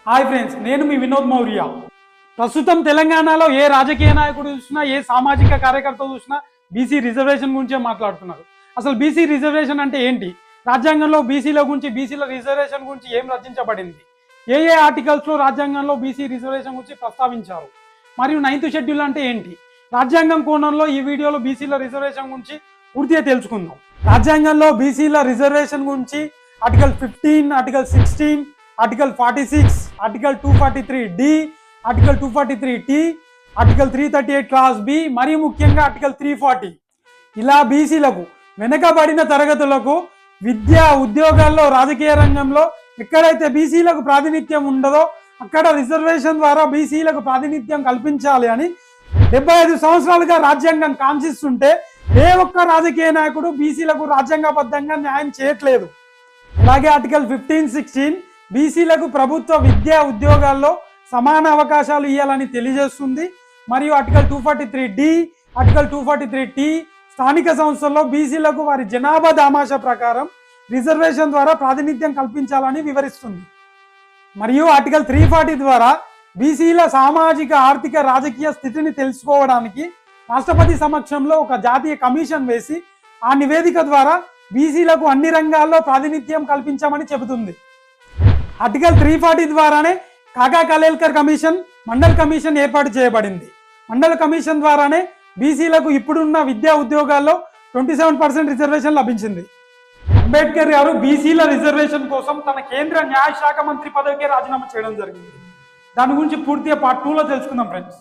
Hi friends, నేను మీ వినోద్ మౌర్య. ప్రస్తుతం తెలంగాణలో ఏ రాజకీయ నాయకుడు చూసినా, ఏ సామాజిక కార్యకర్త చూసినా బీసీ రిజర్వేషన్ గురించే మాట్లాడుతున్నారు. అసలు బీసీ రిజర్వేషన్ అంటే ఏంటి? రాజ్యాంగంలో బీసీల గురించి, బీసీల రిజర్వేషన్ గురించి ఏం రచించబడింది? ఏ ఆర్టికల్స్లో రాజ్యాంగంలో బీసీ రిజర్వేషన్ గురించి ప్రస్తావించారు? మరియు 9th షెడ్యూల్ అంటే ఏంటి? రాజ్యాంగం కోణంలో ఈ వీడియోలో బీసీల రిజర్వేషన్ గురించి పూర్తిగా తెలుసుకుందాం. రాజ్యాంగంలో బీసీల రిజర్వేషన్ గురించి article 15, article 16, article 46, article 243D, article 243T, article 338 clause B మరియు ముఖ్యంగా ఆర్టికల్ 340 ఇలా బీసీలకు, వెనుకబడిన తరగతులకు విద్యా ఉద్యోగాల్లో, రాజకీయ రంగంలో ఎక్కడైతే బీసీలకు ప్రాతినిధ్యం ఉండదో అక్కడ రిజర్వేషన్ ద్వారా బీసీలకు ప్రాతినిధ్యం కల్పించాలి అని 75 సంవత్సరాలుగా రాజ్యాంగం కాంక్షిస్తుంటే ఏ ఒక్క రాజకీయ నాయకుడు బీసీలకు రాజ్యాంగబద్ధంగా న్యాయం చేయట్లేదు. అలాగే ఆర్టికల్ 15, 16 బీసీలకు ప్రభుత్వ విద్యా ఉద్యోగాల్లో సమాన అవకాశాలు ఇవ్వాలని తెలియజేస్తుంది. మరియు ఆర్టికల్ 243D, ఆర్టికల్ 243T స్థానిక సంస్థల్లో బీసీలకు వారి జనాభా దామాషా ప్రకారం రిజర్వేషన్ ద్వారా ప్రాతినిధ్యం కల్పించాలని వివరిస్తుంది. మరియు ఆర్టికల్ 340 ద్వారా బీసీల సామాజిక, ఆర్థిక, రాజకీయ స్థితిని తెలుసుకోవడానికి రాష్ట్రపతి సమక్షంలో ఒక జాతీయ కమిషన్ వేసి ఆ నివేదిక ద్వారా బీసీలకు అన్ని రంగాల్లో ప్రాతినిధ్యం కల్పించామని చెబుతుంది. ఆర్టికల్ 340 ద్వారానే కాకా కలేల్కర్ కమిషన్, మండల్ కమిషన్ ఏర్పాటు చేయబడింది. మండల్ కమిషన్ ద్వారానే బీసీలకు ఇప్పుడున్న విద్యా ఉద్యోగాల్లో 27% రిజర్వేషన్ లభించింది. అంబేద్కర్ గారు బీసీల రిజర్వేషన్ కోసం తన కేంద్ర న్యాయశాఖ మంత్రి పదవికి రాజీనామా చేయడం జరిగింది. దాని గురించి పూర్తిగా పార్ట్ 2లో తెలుసుకుందాం ఫ్రెండ్స్.